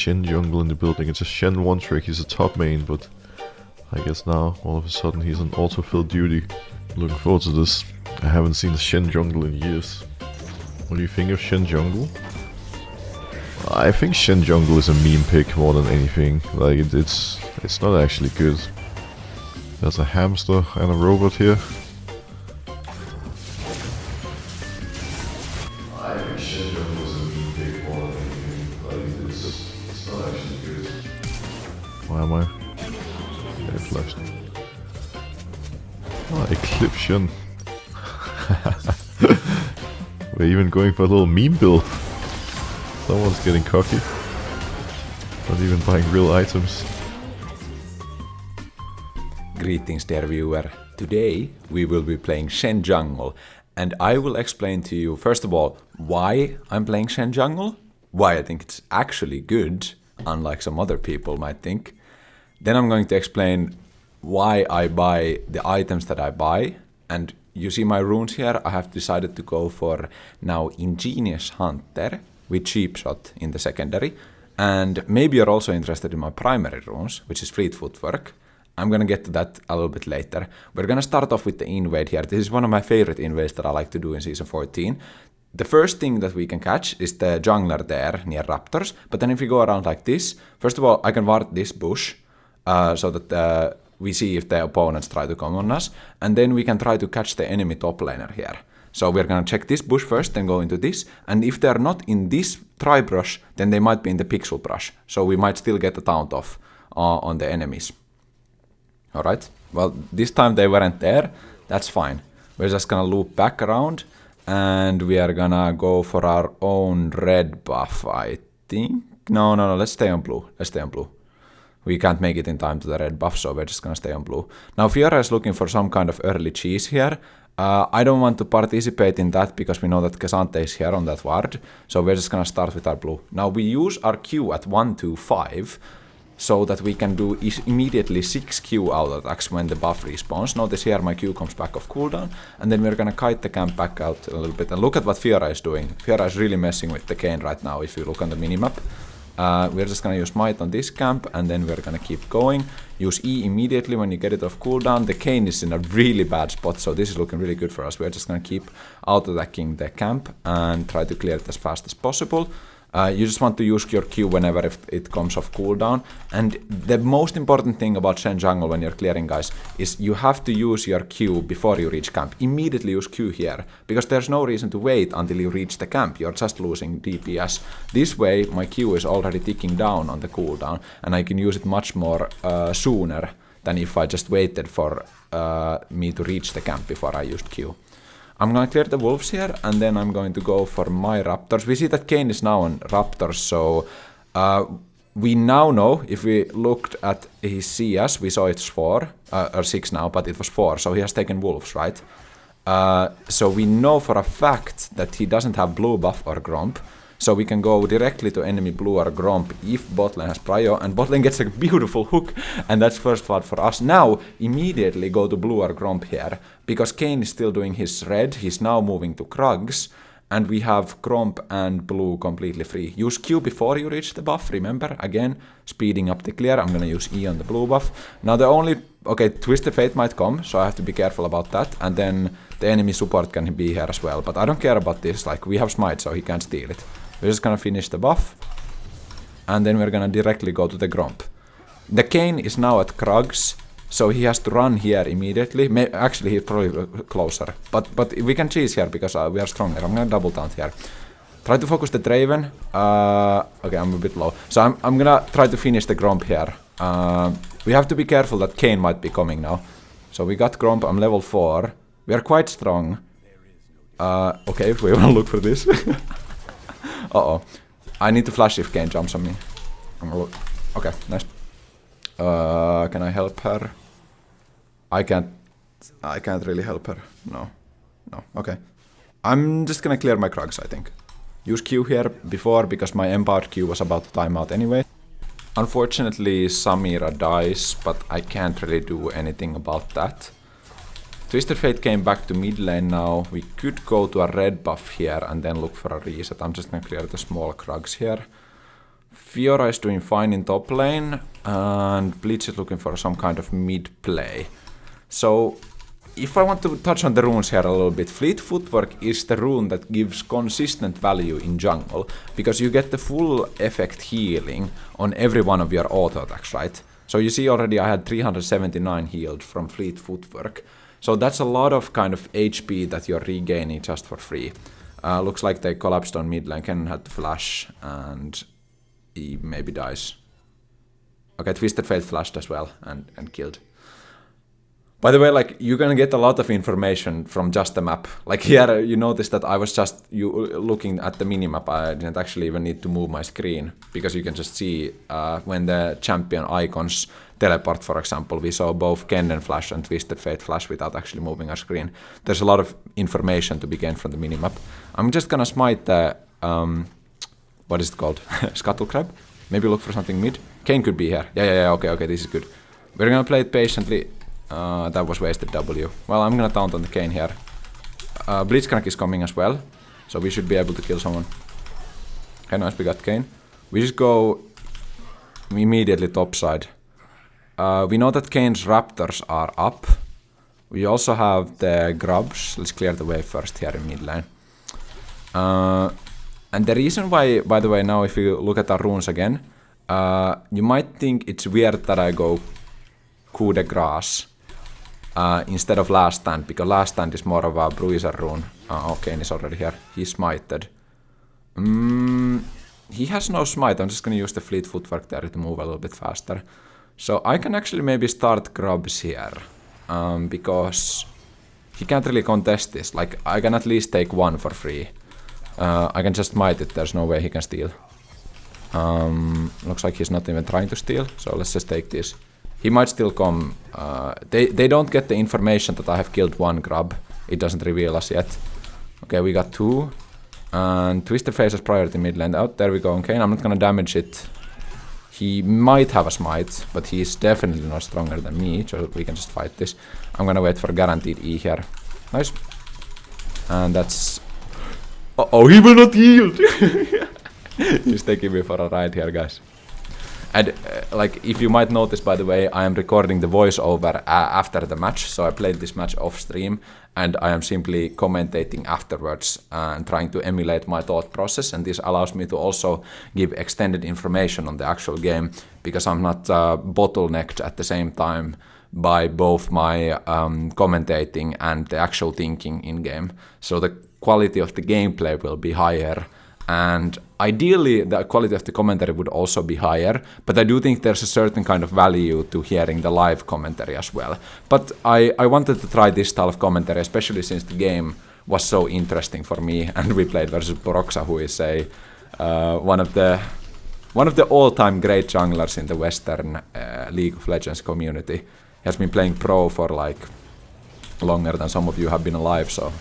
Shen jungle in the building. It's a Shen one trick. He's a top main, but I guess now all of a sudden he's on autofill duty. Looking forward to this. I haven't seen the Shen jungle in years. What do you think of Shen jungle? I think Shen jungle is a meme pick more than anything. Like it's not actually good. There's a hamster and a robot here. I think Shen jungle is a meme pick more than anything. Like it's not actually good. Why am I? Yeah, it flashed. Oh, Eclipse Shen. We're even going for a little meme build. Someone's getting cocky. Not even buying real items. Greetings, dear viewer. Today we will be playing Shen Jungle, and I will explain to you first of all why I'm playing Shen Jungle, why I think it's actually good, unlike some other people might think. Then I'm going to explain why I buy the items that I buy, and you see my runes here. I have decided to go for now Ingenious Hunter with Cheap Shot in the secondary, and maybe you're also interested in my primary runes, which is Fleet Footwork. I'm gonna get to that a little bit later. We're gonna start off with the invade here. This is one of my favorite invades that I like to do in Season 14. The first thing that we can catch is the jungler there near Raptors, but then if we go around like this, first of all I can ward this bush so that we see if the opponents try to come on us, and then we can try to catch the enemy top laner here. So we're gonna check this bush first, then go into this, and if they're not in this tri-brush, then they might be in the pixel brush, so we might still get a taunt off on the enemies. Alright, well this time they weren't there, that's fine. We're just gonna loop back around, and we are gonna go for our own red buff, I think. No, let's stay on blue, We can't make it in time to the red buff, so we're just gonna stay on blue. Now Fiora is looking for some kind of early cheese here. I don't want to participate in that because we know that Cassante is here on that ward, so we're just gonna start with our blue. Now we use our Q at 1, 2, 5, so that we can do immediately 6 Q auto attacks when the buff respawns. Notice here my Q comes back off cooldown, and then we're gonna kite the camp back out a little bit. And look at what Fiora is doing. Fiora is really messing with the Kayn right now if you look on the minimap. We're just gonna use Might on this camp, and then we're gonna keep going. Use E immediately when you get it off cooldown. The Kayn is in a really bad spot, so this is looking really good for us. We're just gonna keep auto-attacking the camp and try to clear it as fast as possible. You just want to use your Q whenever it comes off cooldown. And the most important thing about Shen Jungle when you're clearing, guys, is you have to use your Q before you reach camp. Immediately use Q here, because there's no reason to wait until you reach the camp. You're just losing DPS. This way, my Q is already ticking down on the cooldown, and I can use it much more sooner than if I just waited for me to reach the camp before I used Q. I'm gonna clear the wolves here, and then I'm going to go for my raptors. We see that Kayn is now on raptors, so we now know, if we looked at his CS, we saw it's 4, or 6 now, but it was 4, so he has taken wolves, right? So we know for a fact that he doesn't have blue buff or gromp, so we can go directly to enemy blue or gromp if botlane has prio, and botlane gets a beautiful hook, and that's first blood for us. Now, immediately go to blue or gromp here, because Kayn is still doing his red, he's now moving to Krugs, and we have gromp and blue completely free. Use Q before you reach the buff, remember, again, speeding up the clear. I'm gonna use E on the blue buff. Now the only, okay, Twisted Fate might come, so I have to be careful about that, and then the enemy support can be here as well, but I don't care about this, like, we have smite, so he can't steal it. We're just gonna finish the buff, and then we're gonna directly go to the gromp. The Kayn is now at Krugs, so he has to run here immediately. Actually, he's probably closer, but we can cheese here because we are stronger. I'm gonna double taunt here. Try to focus the Draven. Okay, I'm a bit low, so I'm gonna try to finish the gromp here. We have to be careful that Kayn might be coming now. So we got gromp. I'm level 4. We are quite strong. Okay, if we wanna look for this. Uh-oh. I need to flash if Kayn jumps on me. Okay, nice. Can I help her? I can't really help her. No. Okay. I'm just gonna clear my Krugs, I think. Use Q here before, because my empowered Q was about to time out anyway. Unfortunately, Samira dies, but I can't really do anything about that. Twisted Fate came back to mid lane now. We could go to a red buff here and then look for a reset. I'm just gonna clear the small Krugs here. Fiora is doing fine in top lane, and Bleach is looking for some kind of mid play. So, if I want to touch on the runes here a little bit, Fleet Footwork is the rune that gives consistent value in jungle, because you get the full effect healing on every one of your auto attacks, right? So you see already I had 379 healed from Fleet Footwork. So that's a lot of kind of HP that you're regaining just for free. Looks like they collapsed on mid lane. Ken had to flash and he maybe dies. Okay, Twisted Fate flashed as well and killed. By the way, like, you're gonna get a lot of information from just the map. Like here, you notice that I was just looking at the minimap. I didn't actually even need to move my screen, because you can just see when the champion icons teleport, for example. We saw both Kennen flash and Twisted Fate flash without actually moving our screen. There's a lot of information to be gained from the minimap. I'm just gonna smite the, what is it called? Scuttle Crab? Maybe look for something mid. Kane could be here. Yeah, okay, this is good. We're gonna play it patiently. That was wasted W. Well, I'm gonna taunt on the Kane here. Blitzcrank is coming as well, so we should be able to kill someone. Okay, nice, we got Kane. We just go immediately topside. We know that Kane's Raptors are up. We also have the Grubs. Let's clear the way first here in mid lane. And the reason why, by the way, now if you look at our runes again, you might think it's weird that I go coup de grace instead of last stand, because last stand is more of a bruiser rune. Okay, he's already here. He's smited. He has no smite. I'm just gonna use the Fleet Footwork there to move a little bit faster. So I can actually maybe start Grubs here, because he can't really contest this. Like, I can at least take one for free. I can just smite it. There's no way he can steal. Looks like he's not even trying to steal, so let's just take this. He might still come. They don't get the information that I have killed one grub. It doesn't reveal us yet. Okay, we got two. And Twisted Face has priority mid lane. Out there we go. Okay, I'm not gonna damage it. He might have a smite, but he's definitely not stronger than me, so we can just fight this. I'm gonna wait for guaranteed E here. Nice. And that's... Uh-oh, he will not yield! He's taking me for a ride here, guys. And like, if you might notice, by the way, I am recording the voiceover after the match, so I played this match off stream, and I am simply commentating afterwards and trying to emulate my thought process, and this allows me to also give extended information on the actual game, because I'm not bottlenecked at the same time by both my commentating and the actual thinking in-game. So the quality of the gameplay will be higher, and ideally the quality of the commentary would also be higher, but I do think there's a certain kind of value to hearing the live commentary as well. But I wanted to try this style of commentary, especially since the game was so interesting for me, and we played versus Broxah, who is a one of the all-time great junglers in the Western League of Legends community. He has been playing pro for like longer than some of you have been alive, so...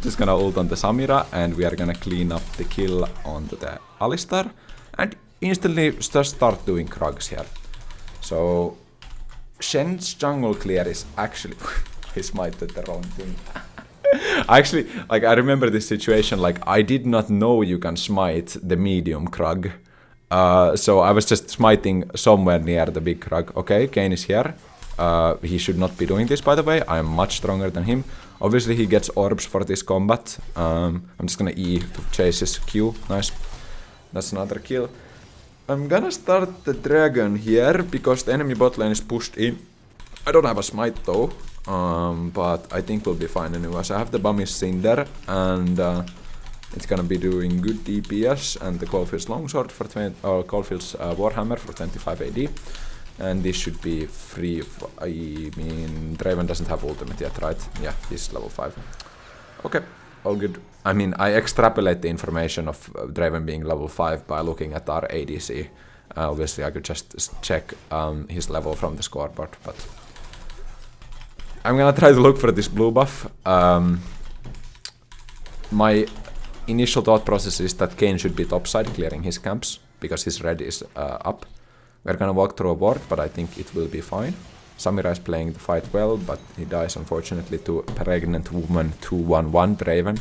Just gonna ult on the Samira, and we are gonna clean up the kill onto the Alistar, and instantly just start doing Krugs here. So Shen's jungle clear is actually... I smited the wrong thing. Actually, like, I remember this situation, like, I did not know you can smite the medium Krug. So I was just smiting somewhere near the big Krug. Okay, Kane is here. He should not be doing this, by the way. I am much stronger than him. Obviously, he gets orbs for this combat. I'm just gonna E to chase his Q. Nice. That's another kill. I'm gonna start the dragon here, because the enemy bot lane is pushed in. I don't have a smite though, but I think we'll be fine anyways. I have the Bummy Cinder, and it's gonna be doing good DPS, and the Caulfield's Longsword for 20, Caulfield's Warhammer for 25 AD. And this should be free. I mean, Draven doesn't have ultimate yet, right? Yeah, he's level 5. Okay, all good. I mean, I extrapolate the information of Draven being level 5 by looking at our ADC. Obviously, I could just check his level from the scoreboard, but... I'm gonna try to look for this blue buff. My initial thought process is that Kane should be topside, clearing his camps, because his red is up. We're gonna walk through a ward, but I think it will be fine. Samira is playing the fight well, but he dies unfortunately to a pregnant woman 2-1-1 Draven.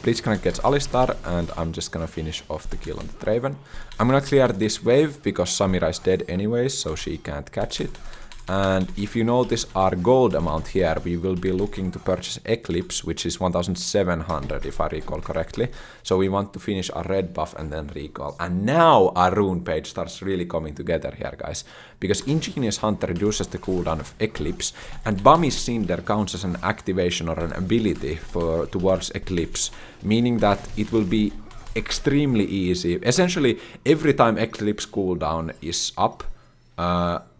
Blitzcrank gets Alistar, and I'm just gonna finish off the kill on the Draven. I'm gonna clear this wave because Samira is dead anyways, so she can't catch it. And if you notice our gold amount here, we will be looking to purchase Eclipse, which is 1700 if I recall correctly. So we want to finish our red buff and then recall. And now our rune page starts really coming together here, guys. Because Ingenious Hunter reduces the cooldown of Eclipse, and Bami's Cinder counts as an activation or an ability towards Eclipse, meaning that it will be extremely easy. Essentially, every time Eclipse cooldown is up,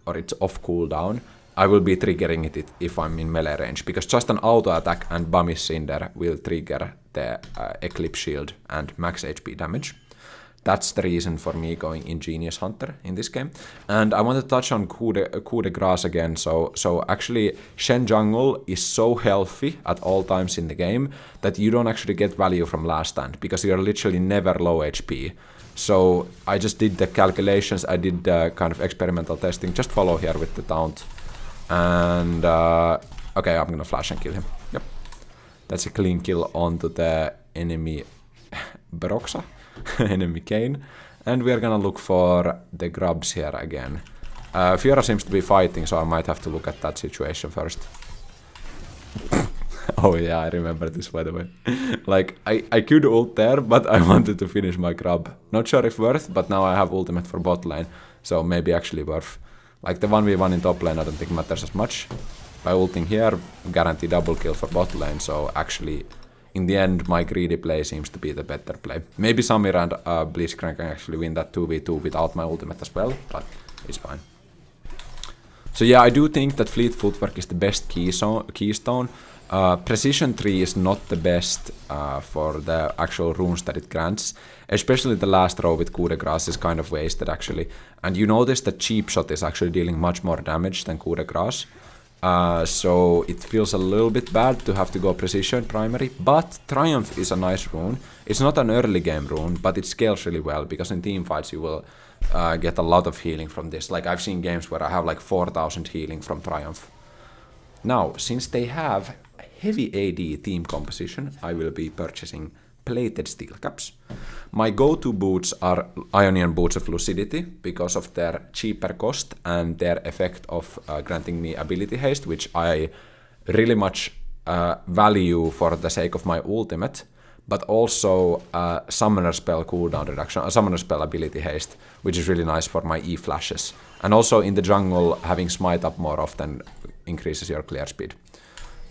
or it's off cooldown, I will be triggering it if I'm in melee range, because just an auto attack and Bami's Cinder will trigger the Eclipse shield and max HP damage. That's the reason for me going Ingenious Hunter in this game. And I want to touch on coup de grace again. So actually Shen jungle is so healthy at all times in the game that you don't actually get value from last stand, because you're literally never low HP. So I just did the calculations, I did the kind of experimental testing. Just follow here with the taunt. And okay, I'm gonna flash and kill him. Yep. That's a clean kill onto the enemy Broxah, enemy Kayn. And we are gonna look for the grubs here again. Fiora seems to be fighting, so I might have to look at that situation first. Oh yeah, I remember this, by the way. Like, I could ult there, but I wanted to finish my grub. Not sure if worth, but now I have ultimate for bot lane, so maybe actually worth. Like, the 1v1 in top lane I don't think matters as much. By ulting here, guarantee double kill for bot lane, so actually, in the end, my greedy play seems to be the better play. Maybe Samira and Blitzcrank can actually win that 2v2 without my ultimate as well, but it's fine. So yeah, I do think that Fleet Footwork is the best keystone. Precision 3 is not the best for the actual runes that it grants. Especially the last row with Coup de Grace is kind of wasted actually. And you notice that Cheap Shot is actually dealing much more damage than Coup de Grace. So it feels a little bit bad to have to go Precision primary. But Triumph is a nice rune. It's not an early game rune, but it scales really well, because in team fights you will get a lot of healing from this. Like, I've seen games where I have like 4000 healing from Triumph. Now, since they have heavy AD team composition, I will be purchasing plated steel caps. My go-to boots are Ionian Boots of Lucidity, because of their cheaper cost and their effect of granting me ability haste, which I really much value for the sake of my ultimate, but also summoner spell cooldown reduction, summoner spell ability haste, which is really nice for my E flashes. And also in the jungle, having smite up more often increases your clear speed.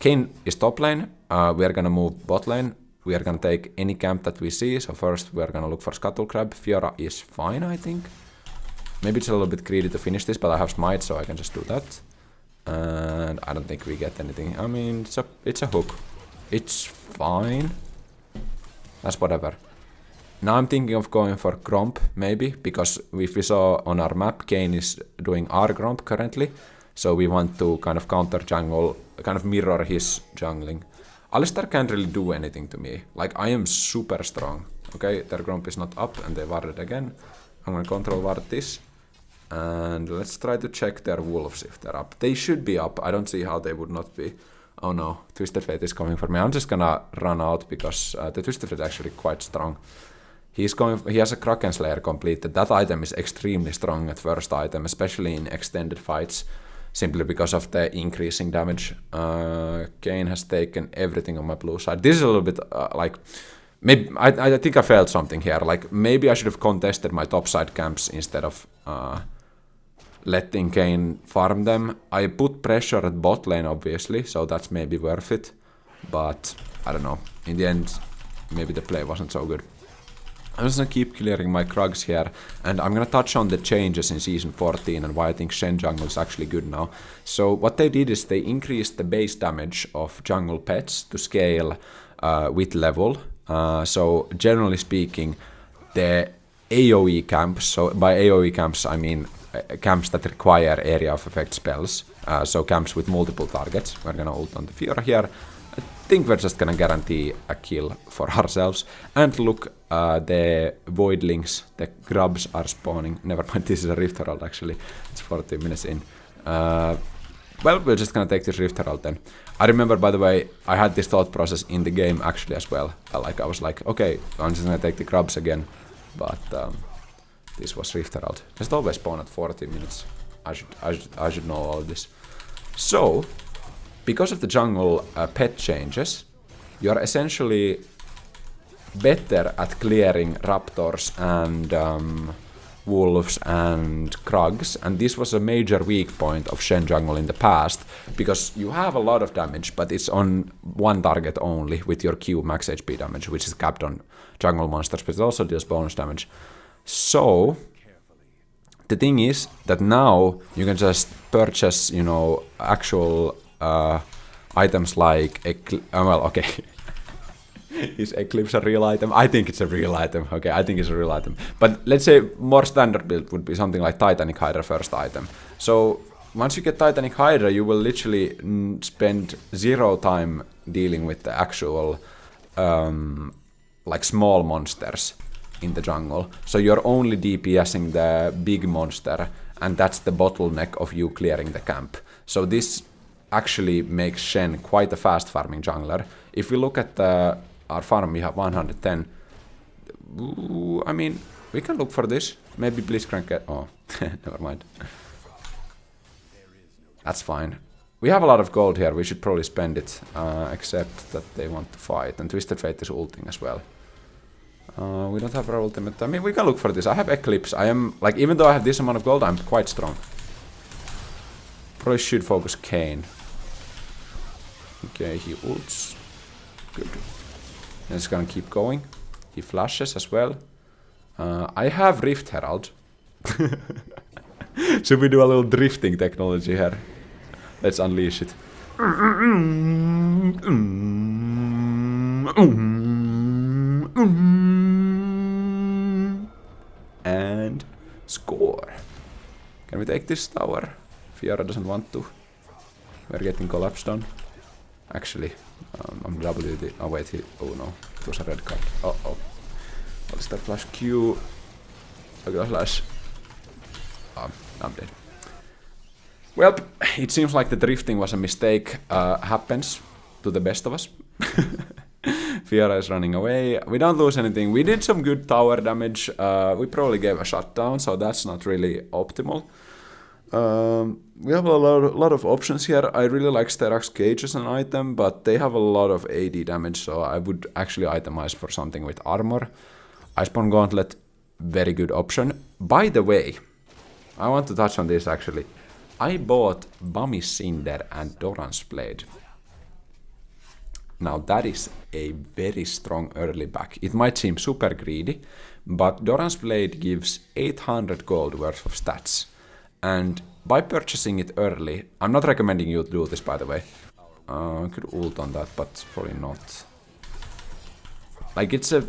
Kayn is top lane, we are gonna move bot lane, we are gonna take any camp that we see, so first we are gonna look for Scuttle Crab. Fiora is fine, I think. Maybe it's a little bit greedy to finish this, but I have smite, so I can just do that. And I don't think we get anything. I mean, it's a hook. It's fine. That's whatever. Now I'm thinking of going for Gromp, maybe, because if we saw on our map, Kayn is doing R Gromp currently, so we want to kind of counter jungle, kind of mirror his jungling. Alistar can't really do anything to me. Like, I am super strong. Okay, their Gromp is not up, and they warded again. I'm gonna control ward this. And let's try to check their wolves if they're up. They should be up. I don't see how they would not be. Oh no, Twisted Fate is coming for me. I'm just gonna run out because the Twisted Fate is actually quite strong. He has a Kraken Slayer completed. That item is extremely strong at first item, especially in extended fights, simply because of the increasing damage. Kayn has taken everything on my blue side. This is a little bit like... Maybe I think I failed something here. Like, maybe I should have contested my topside camps instead of letting Kayn farm them. I put pressure at bot lane, obviously, so that's maybe worth it. But, I don't know. In the end, maybe the play wasn't so good. I'm just gonna keep clearing my Krugs here, and I'm gonna touch on the changes in Season 14 and why I think Shen jungle is actually good now. So what they did is they increased the base damage of jungle pets to scale with level. So generally speaking, the AoE camps, so by AoE camps I mean camps that require area of effect spells, so camps with multiple targets. We're gonna ult on the Fiora here. I think we're just gonna guarantee a kill for ourselves. And look, the voidlings, the grubs are spawning. Never mind, this is a Rift Herald actually. It's 40 minutes in. Well, we're just gonna take this Rift Herald then. I remember, by the way, I had this thought process in the game actually as well. Like I was like, okay, I'm just gonna take the grubs again, but this was Rift Herald. Just always spawn at 40 minutes. I should know all of this. So, because of the jungle pet changes, you're essentially better at clearing raptors and wolves and krugs, and this was a major weak point of Shen jungle in the past, because you have a lot of damage, but it's on one target only with your Q max HP damage, which is capped on jungle monsters, but it also deals bonus damage. So the thing is that now you can just purchase, you know, actual items like well, okay. Is Eclipse a real item? I think it's a real item. Okay, I think it's a real item. But let's say more standard build would be something like Titanic Hydra first item. So once you get Titanic Hydra, you will literally spend 0 time dealing with the actual like small monsters in the jungle. So you're only DPSing the big monster, and that's the bottleneck of you clearing the camp. So this actually makes Shen quite a fast farming jungler. If we look at our farm, we have 110. Ooh, I mean, we can look for this. Maybe Blitzcrank get... Oh, never mind. That's fine. We have a lot of gold here. We should probably spend it, except that they want to fight. And Twisted Fate is ulting as well. We don't have our ultimate. I mean, we can look for this. I have Eclipse. I am, like, even though I have this amount of gold, I'm quite strong. Probably should focus Kayn. Okay, he ults. Good. And it's gonna keep going. He flashes as well. I have Rift Herald. Should we do a little drifting technology here? Let's unleash it. And score. Can we take this tower? Fiora doesn't want to. We're getting collapsed on. Actually, I'm WD. Oh wait, oh no, it was a red card. Uh oh. What is that flash Q? Look at the flash. I'm dead. Well, it seems like the drifting was a mistake. Happens to the best of us. Fiora is running away. We don't lose anything. We did some good tower damage. We probably gave a shutdown, so that's not really optimal. We have a lot of options here. I really like Sterak's Cage as an item, but they have a lot of AD damage, so I would actually itemize for something with armor. Iceborne Gauntlet, very good option. By the way, I want to touch on this actually. I bought Bummy Cinder and Doran's Blade. Now that is a very strong early back. It might seem super greedy, but Doran's Blade gives 800 gold worth of stats. And by purchasing it early, I'm not recommending you to do this, by the way. I could ult on that, but probably not. Like, it's a...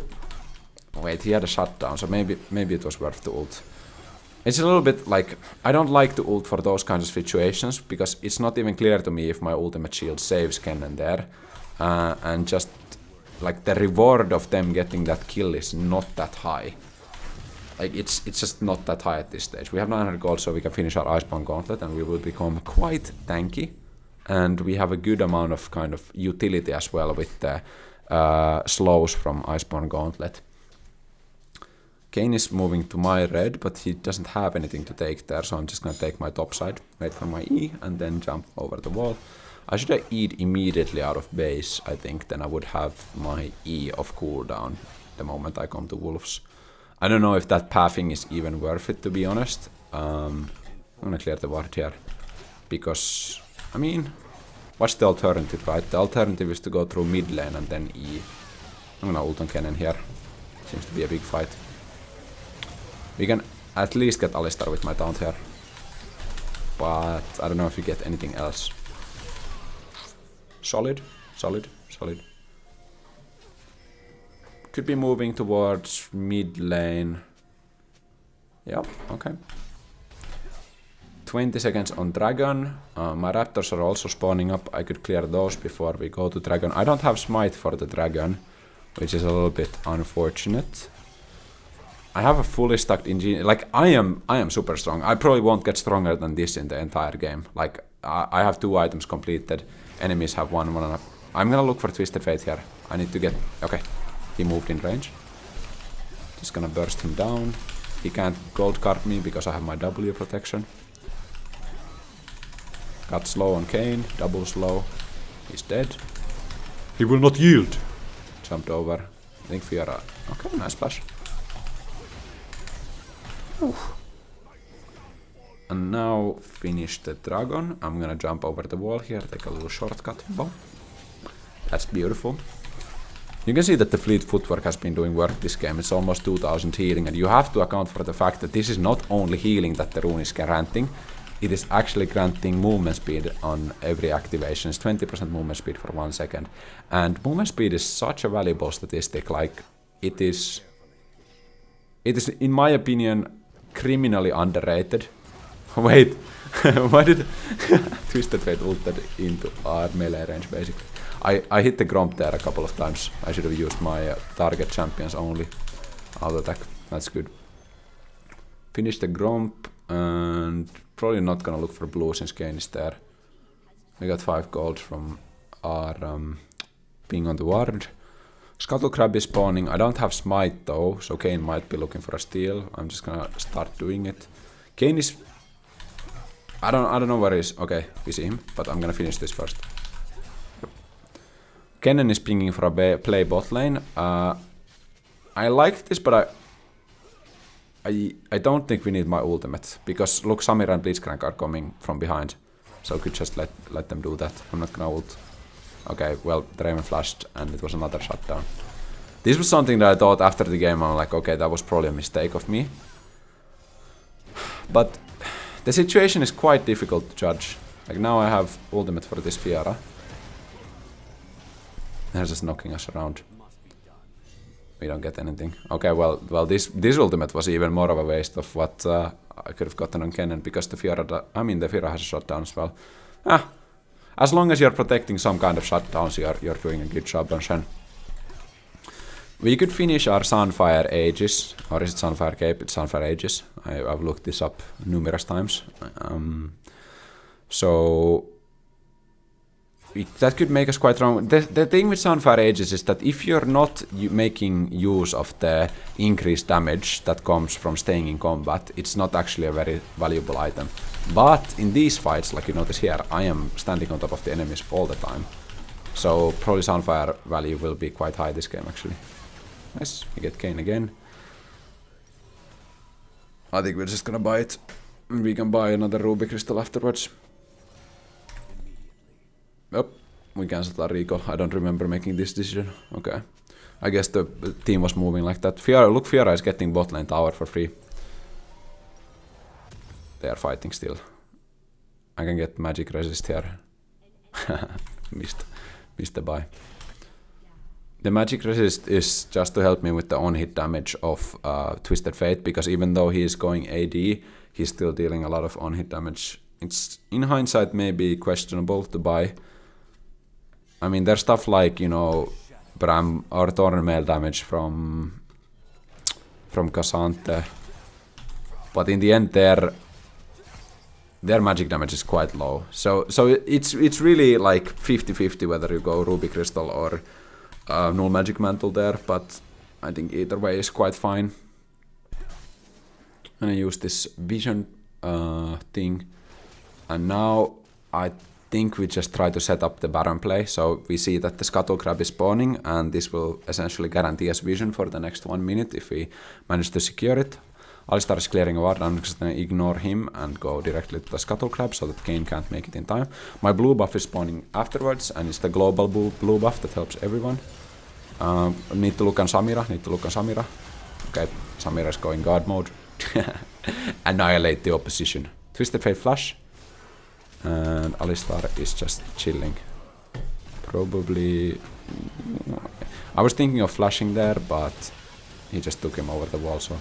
Wait, he had a shutdown, so maybe it was worth the ult. It's a little bit like... I don't like to ult for those kinds of situations, because it's not even clear to me if my ultimate shield saves Kennen there. And just, like, the reward of them getting that kill is not that high. Like, it's just not that high at this stage. We have 900 gold, so we can finish our Iceborne Gauntlet, and we will become quite tanky. And we have a good amount of kind of utility as well with the slows from Iceborne Gauntlet. Kayn is moving to my red, but he doesn't have anything to take there, so I'm just gonna take my top side, wait for my E, and then jump over the wall. I should have E'd immediately out of base, I think, then I would have my E off cooldown the moment I come to wolves. I don't know if that pathing is even worth it, to be honest. I'm gonna clear the ward here, because, I mean, what's the alternative, right? The alternative is to go through mid lane and then E. I'm gonna ult on Kennen here. Seems to be a big fight. We can at least get Alistar with my taunt here, but I don't know if you get anything else. Solid, solid, solid. Could be moving towards mid lane. Yep, okay. 20 seconds on Dragon. My Raptors are also spawning up. I could clear those before we go to Dragon. I don't have Smite for the Dragon, which is a little bit unfortunate. I have a fully stacked engineer. Like, I am super strong. I probably won't get stronger than this in the entire game. Like, I have 2 items completed. Enemies have 1 and a... I'm gonna look for Twisted Fate here. I need to get... Okay, he moved in range. Just gonna burst him down. He can't gold card me because I have my W protection. Got slow on Kane, double slow. He's dead. He will not yield. Jumped over. I think Fiora... Okay, nice splash. Oof. And now finish the dragon. I'm gonna jump over the wall here, take a little shortcut. Boom. That's beautiful. You can see that the fleet footwork has been doing work this game. It's almost 2000 healing, and you have to account for the fact that this is not only healing that the rune is granting, it is actually granting movement speed on every activation. It's 20% movement speed for 1 second. And movement speed is such a valuable statistic, like it is in my opinion criminally underrated. Wait, why did Twisted Fate ulted into our melee range basically? I hit the Gromp there a couple of times. I should have used my target champions only auto attack. That's good. Finish the Gromp and probably not gonna look for blue since Kane is there. We got 5 gold from our being on the ward. Scuttle Crab is spawning. I don't have smite though, so Kane might be looking for a steal. I'm just gonna start doing it. Kane is... I don't know where he is. Okay, we see him, but I'm gonna finish this first. Kennen is pinging for a play bot lane. I like this, but I don't think we need my ultimate, because look, Samira and Blitzcrank are coming from behind, so I could just let them do that. I'm not gonna ult. Okay, well, Draven flashed and it was another shutdown. This was something that I thought after the game. I'm like, okay, that was probably a mistake of me. But the situation is quite difficult to judge. Like now I have ultimate for this Fiora. They're just knocking us around. We don't get anything. Okay, well, this ultimate was even more of a waste of what I could have gotten on Kennen, because the Fiora, the Fiora has a shutdown as well. As long as you're protecting some kind of shutdowns, you're doing a good job on Shen. We could finish our Sunfire Aegis, or is it Sunfire Cape? It's Sunfire Aegis. I've looked this up numerous times. So that could make us quite wrong. The thing with Sunfire Aegis is that if you're not making use of the increased damage that comes from staying in combat, it's not actually a very valuable item. But in these fights, like you notice here, I am standing on top of the enemies all the time. So probably Sunfire value will be quite high this game actually. Nice, we get Kane again. I think we're just gonna buy it. We can buy another Ruby Crystal afterwards. Yep, we cancelled our recall. I don't remember making this decision. Okay. I guess the team was moving like that. Fiora is getting bot lane tower for free. They are fighting still. I can get magic resist here. Missed the buy. The magic resist is just to help me with the on-hit damage of Twisted Fate, because even though he is going AD, he's still dealing a lot of on-hit damage. It's, in hindsight, maybe questionable to buy. I mean, there's stuff like, you know, Bram or Thornmail damage from Cassante, but in the end, their magic damage is quite low. So it's really like 50-50 whether you go Ruby Crystal or Null Magic Mantle there, but I think either way is quite fine. And I use this vision thing, and now I think we just try to set up the Baron play. So we see that the Scuttle Crab is spawning, and this will essentially guarantee us vision for the next 1 minute if we manage to secure it. Alistar is clearing a ward. I'm just gonna ignore him and go directly to the Scuttle Crab so that Kane can't make it in time. My blue buff is spawning afterwards, and it's the global blue buff that helps everyone. Need to look on Samira, Okay, Samira is going God mode. Annihilate the opposition. Twisted Fate flash. And Alistar is just chilling. Probably... I was thinking of flashing there, but he just took him over the wall, so...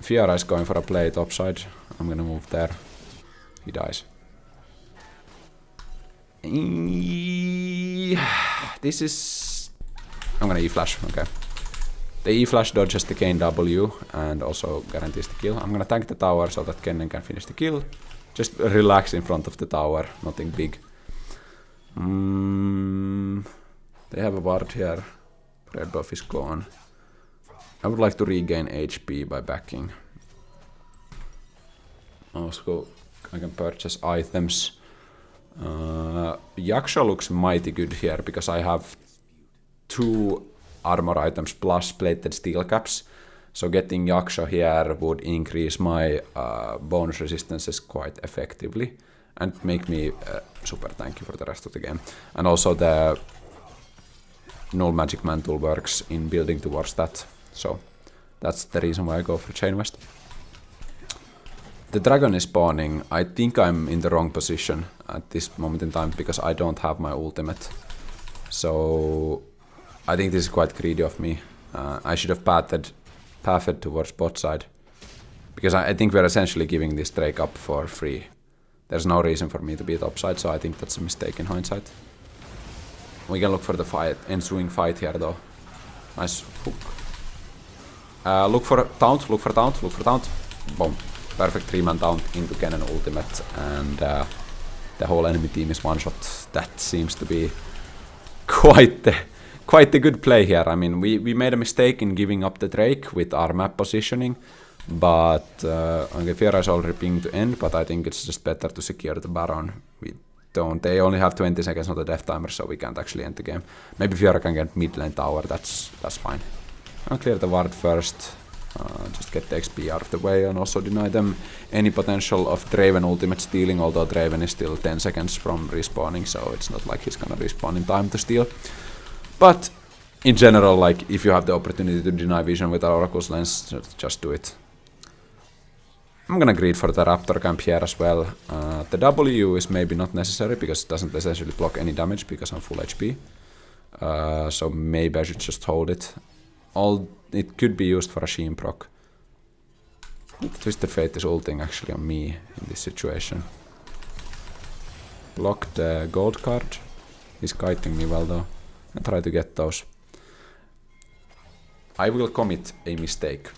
Fiora is going for a play topside. I'm gonna move there. He dies. This is... I'm gonna E-flash, okay. The E-flash dodges the Kane W and also guarantees the kill. I'm gonna tank the tower so that Kennen can finish the kill. Just relax in front of the tower, nothing big. They have a ward here. Red buff is gone. I would like to regain HP by backing. Also, I can purchase items. Yaksha looks mighty good here because I have 2 armor items plus plated steel caps. So getting Yaksha here would increase my bonus resistances quite effectively and make me super tanky for the rest of the game. And also the null magic mantle works in building towards that. So that's the reason why I go for Chain West. The dragon is spawning. I think I'm in the wrong position at this moment in time because I don't have my ultimate. So I think this is quite greedy of me. I should have pathed towards bot side. Because I think we're essentially giving this Drake up for free. There's no reason for me to be top side, so I think that's a mistake in hindsight. We can look for the fight, ensuing fight here though. Nice hook. Look for taunt, look for taunt, look for taunt. Boom. Perfect 3-man taunt into cannon ultimate, and the whole enemy team is one shot. That seems to be quite the good play here. I mean, we made a mistake in giving up the Drake with our map positioning, but okay, Fiora is already pinged to end, but I think it's just better to secure the Baron. They only have 20 seconds on the death timer, so we can't actually end the game. Maybe Fiora can get mid lane tower, that's fine. I'll clear the ward first. Just get the XP out of the way and also deny them any potential of Draven ultimate stealing, although Draven is still 10 seconds from respawning, so it's not like he's gonna respawn in time to steal. But in general, like, if you have the opportunity to deny vision with Oracle's lens, just do it. I'm gonna greed for the Raptor camp here as well. The W is maybe not necessary because it doesn't essentially block any damage because I'm full HP. So maybe I should just hold it. It could be used for a Shen proc. Twisted Fate is ulting actually on me in this situation. Block the gold card. He's kiting me well though. I try to get those. I will commit a mistake.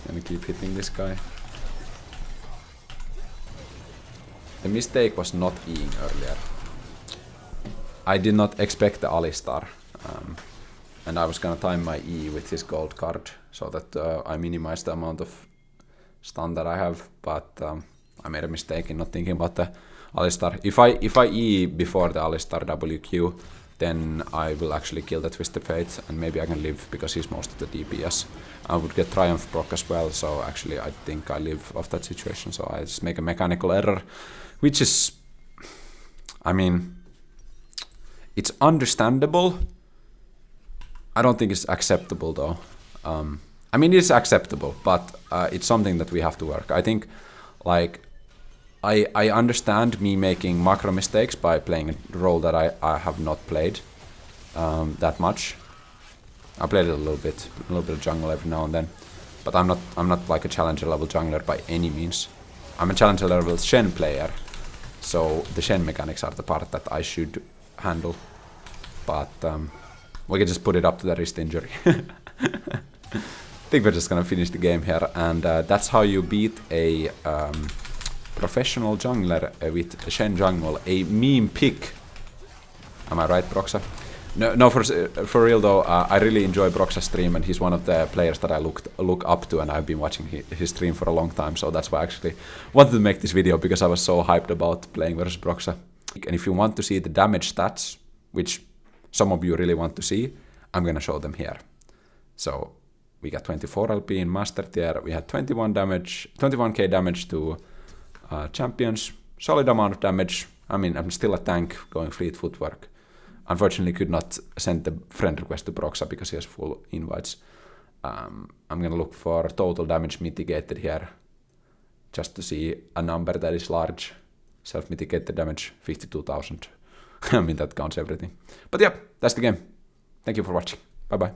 Gonna keep hitting this guy. The mistake was not Eing earlier. I did not expect the Alistar. And I was gonna time my E with his gold card so that I minimize the amount of stun that I have, but I made a mistake in not thinking about the Alistar. If I E before the Alistar WQ, then I will actually kill the Twisted Fate and maybe I can live because he's most of the DPS. I would get Triumph proc as well, so actually I think I live off that situation, so I just make a mechanical error, which is, I mean, it's understandable. I don't think it's acceptable though. I mean, it's acceptable, but it's something that we have to work. I think, like, I understand me making macro mistakes by playing a role that I have not played that much. I played it a little bit of jungle every now and then, but I'm not like a challenger level jungler by any means. I'm a challenger level Shen player, so the Shen mechanics are the part that I should handle. But we can just put it up to the wrist injury. I think we're just gonna finish the game here, and that's how you beat a professional jungler with Shen jungle, a meme pick. Am I right, Broxah? No, for real though, I really enjoy Broxah's stream, and he's one of the players that I look up to, and I've been watching his stream for a long time, so that's why I actually wanted to make this video, because I was so hyped about playing versus Broxah. And if you want to see the damage stats, which some of you really want to see, I'm gonna show them here. So we got 24 LP in Master Tier, we had 21k damage to champions, solid amount of damage. I mean, I'm still a tank going fleet footwork. Unfortunately could not send the friend request to Broxah because he has full invites. I'm gonna look for total damage mitigated here, just to see a number that is large. Self-mitigated damage, 52,000. I mean, that counts everything. But yeah, that's the game. Thank you for watching. Bye bye.